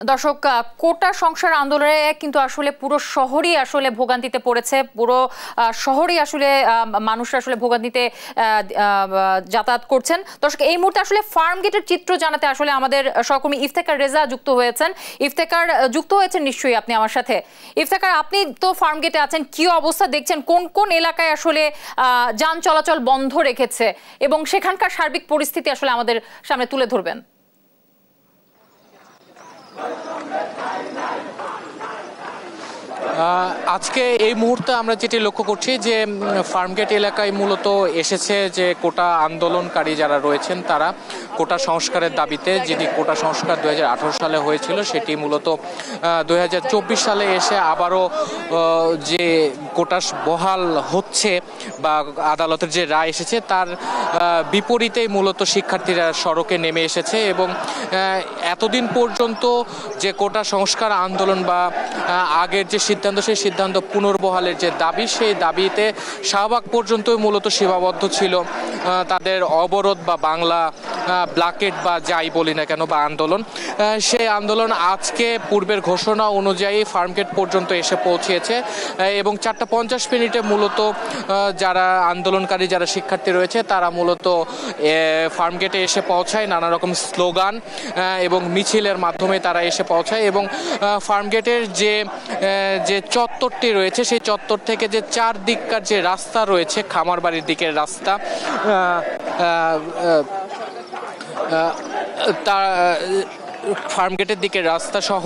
দর্শক, কোটা সংস্কার আন্দোলনে কিন্তু আসলে পুরো শহরই আসলে ভোগান্তিতে পড়েছে। পুরো শহরই আসলে মানুষরা আসলে ভোগান্তিতে যাতায়াত করছেন। দর্শক, এই মুহূর্তে আসলে ফার্ম গেটের চিত্র জানাতে আসলে আমাদের সহকর্মী ইফতেখার রেজা যুক্ত হয়েছেন। ইফতেখার, যুক্ত হয়েছেন নিশ্চয়ই আপনি আমার সাথে। ইফতেখার, আপনি তো ফার্ম গেটে আছেন, কি অবস্থা দেখছেন? কোন কোন এলাকায় আসলে যান চলাচল বন্ধ রেখেছে এবং সেখানকার সার্বিক পরিস্থিতি আসলে আমাদের সামনে তুলে ধরবেন? আজকে এই মুহূর্তে আমরা যেটি লক্ষ্য করছি যে ফার্মগেট এলাকায় মূলত এসেছে যে কোটা আন্দোলনকারী যারা রয়েছেন তারা কোটা সংস্কারের দাবিতে, যেটি কোটা সংস্কার 2018 সালে হয়েছিল সেটি মূলত 2024 সালে এসে আবারও যে কোটা বহাল হচ্ছে বা আদালতের যে রায় এসেছে তার বিপরীতেই মূলত শিক্ষার্থীরা সড়কে নেমে এসেছে এবং এতদিন পর্যন্ত যে কোটা সংস্কার আন্দোলন বা আগের যে সিদ্ধান্ত, সেই সিদ্ধান্ত পুনর্বহালের যে দাবি, সেই দাবিতে শাহবাগ পর্যন্তই মূলত সীমাবদ্ধ ছিল তাদের অবরোধ বা বাংলা ব্লকেট বা যাই বলি না কেন বা আন্দোলন। সেই আন্দোলন আজকে পূর্বের ঘোষণা অনুযায়ী ফার্মগেট পর্যন্ত এসে পৌঁছেছে এবং 4:50 মূলত যারা আন্দোলনকারী, যারা শিক্ষার্থী রয়েছে তারা মূলত ফার্মগেটে এসে পৌঁছায় নানা রকম স্লোগান এবং মিছিলের মাধ্যমে তারা এসে পৌঁছায় এবং ফার্মগেটের যে চত্বরটি রয়েছে সেই চত্বর থেকে যে চারদিককার যে রাস্তা রয়েছে, খামারবাড়ির দিকের রাস্তা, ফার্মগেটের দিকের রাস্তা সহ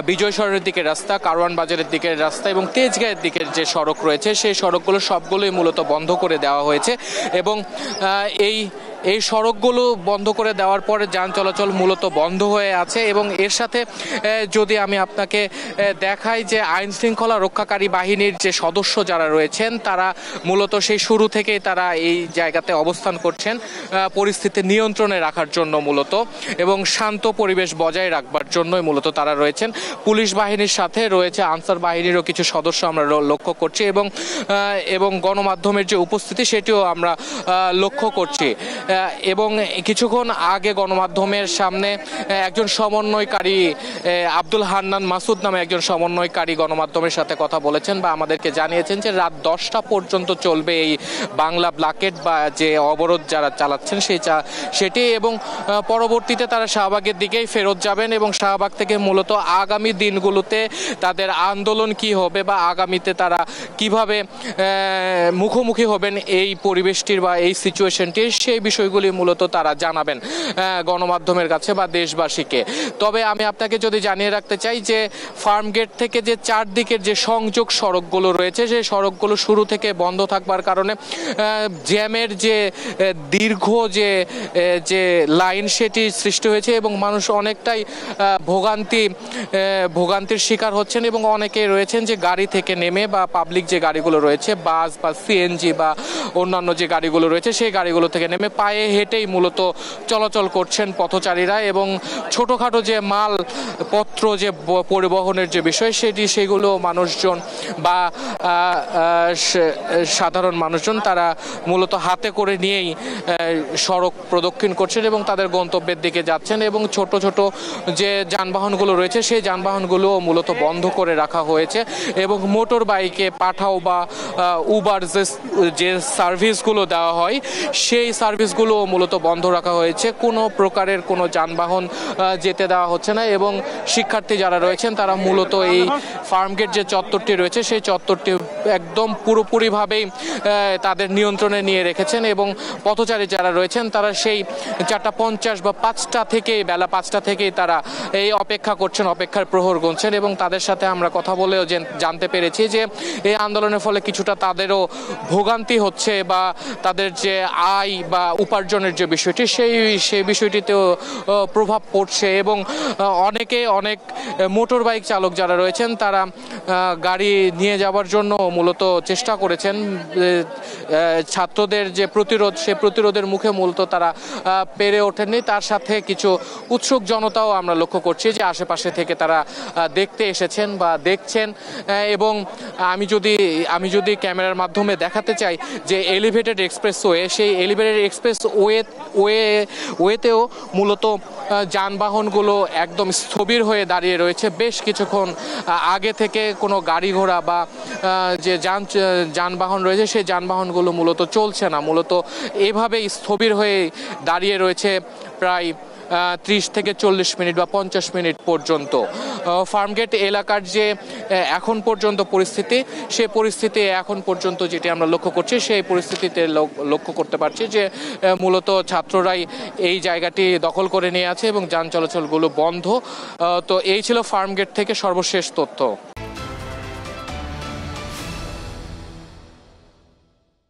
বিজয় সরণের দিকের রাস্তা, কারওয়ান বাজারের দিকের রাস্তা এবং তেজগাঁয়ের দিকের যে সড়ক রয়েছে সেই সড়কগুলো সবগুলোই মূলত বন্ধ করে দেওয়া হয়েছে এবং এই সড়কগুলো বন্ধ করে দেওয়ার পরে যান চলাচল মূলত বন্ধ হয়ে আছে। এবং এর সাথে যদি আমি আপনাকে দেখাই যে আইন শৃঙ্খলা রক্ষাকারী বাহিনীর যে সদস্য যারা রয়েছেন তারা মূলত সেই শুরু থেকেই তারা এই জায়গাতে অবস্থান করছেন পরিস্থিতি নিয়ন্ত্রণে রাখার জন্য মূলত এবং শান্ত পরিবেশ বজায় রাখবার জন্যই মূলত তারা রয়েছেন। পুলিশ বাহিনীর সাথে রয়েছে আনসার বাহিনীরও কিছু সদস্য আমরা লক্ষ্য করছি এবং গণমাধ্যমের যে উপস্থিতি সেটিও আমরা লক্ষ্য করছি। এবং কিছুক্ষণ আগে গণমাধ্যমের সামনে একজন সমন্বয়কারী আব্দুল হান্নান মাসুদ নামে একজন সমন্বয়কারী গণমাধ্যমের সাথে কথা বলেছেন বা আমাদেরকে জানিয়েছেন যে রাত 10টা পর্যন্ত চলবে এই বাংলা ব্লকেট বা যে অবরোধ যারা চালাচ্ছেন সেটি এবং পরবর্তীতে তারা শাহবাগের দিকেই ফেরত যাবেন এবং শাহবাগ থেকে মূলত আগামী দিনগুলোতে তাদের আন্দোলন কি হবে বা আগামীতে তারা কিভাবে মুখোমুখি হবেন এই পরিবেশটির বা এই সিচুয়েশনটির, সেই বিষয়গুলি মূলত তারা জানাবেন গণমাধ্যমের কাছে বা দেশবাসীকে। তবে আমি আপনাকে যদি জানিয়ে রাখতে চাই যে ফার্মগেট থেকে যে চারদিকের যে সংযোগ সড়কগুলো রয়েছে সেই সড়কগুলো শুরু থেকে বন্ধ থাকবার কারণে জ্যামের যে দীর্ঘ যে লাইন সেটি সৃষ্টি হয়েছে এবং মানুষ অনেকটাই ভোগান্তির শিকার হচ্ছেন এবং অনেকে রয়েছেন যে গাড়ি থেকে নেমে বা পাবলিক যে গাড়িগুলো রয়েছে, বাস বা সিএনজি বা অন্যান্য যে গাড়িগুলো রয়েছে সেই গাড়িগুলো থেকে নেমে পায়ে হেঁটেই মূলত চলাচল করছেন পথচারীরা এবং ছোটোখাটো যে মালপত্র যে পরিবহনের যে বিষয় সেগুলো মানুষজন বা সাধারণ মানুষজন তারা মূলত হাতে করে নিয়েই সড়ক প্রদক্ষিণ করছেন এবং তাদের গন্তব্যের দিকে যাচ্ছেন এবং ছোট ছোট যে যানবাহনগুলো রয়েছে সেই যানবাহনগুলো মূলত বন্ধ করে রাখা হয়েছে এবং মোটর বাইকে পাঠাও বা উবার যে সার্ভিসগুলো দেওয়া হয় সেই সার্ভিসগুলো মূলত বন্ধ রাখা হয়েছে। কোনো প্রকারের কোনো যানবাহন যেতে দেওয়া হচ্ছে না এবং শিক্ষার্থী যারা রয়েছেন তারা মূলত এই ফার্মগেট যে চত্বরটি রয়েছে সেই চত্বরটি একদম পুরোপুরিভাবেই তাদের নিয়ন্ত্রণে নিয়ে রেখেছেন এবং পথচারী যারা রয়েছেন তারা সেই 4:50 বা 5টা থেকেই বেলা 5টা থেকেই তারা এই অপেক্ষা করছেন, অপেক্ষার প্রহর গুনছেন এবং তাদের সাথে আমরা কথা বলেও জানতে পেরেছি যে এই আন্দোলনের ফলে কিছুটা তাদেরও ভোগান্তি হচ্ছে বা তাদের যে আয় বা উপার্জনের যে বিষয়টি সেই বিষয়টিতেও প্রভাব পড়ছে এবং অনেক মোটর বাইক চালক যারা রয়েছেন তারা গাড়ি নিয়ে যাওয়ার জন্য মূলত চেষ্টা করেছেন। ছাত্রদের যে প্রতিরোধ, সেই প্রতিরোধের মুখে মূলত তারা পেরে ওঠেননি। তার সাথে কিছু উৎসুক জনতাও আমরা লক্ষ্য করছি যে আশেপাশে থেকে তারা দেখতে এসেছেন বা দেখছেন এবং আমি যদি ক্যামেরার মাধ্যমে দেখাতে চাই যে এলিভেটেড এক্সপ্রেসওয়ে, সেই এলিভেটেড এক্সপ্রেস এক্সপ্রেস ওয়েতেও মূলত যানবাহনগুলো একদম স্থবির হয়ে দাঁড়িয়ে রয়েছে। বেশ কিছুক্ষণ আগে থেকে কোনো গাড়ি ঘোড়া বা যে যানবাহন রয়েছে সেই যানবাহনগুলো মূলত চলছে না, মূলত এভাবে স্থবির হয়ে দাঁড়িয়ে রয়েছে প্রায় 30 থেকে 40 মিনিট বা 50 মিনিট পর্যন্ত। ফার্মগেট এলাকার যে এখন পর্যন্ত পরিস্থিতি, সেই পরিস্থিতি এখন পর্যন্ত যেটি আমরা লক্ষ্য করছি, সেই পরিস্থিতিতে লক্ষ্য করতে পারছি যে মূলত ছাত্ররাই এই জায়গাটি দখল করে নিয়ে আছে এবং যান চলাচলগুলো বন্ধ। তো এই ছিল ফার্মগেট থেকে সর্বশেষ তথ্য।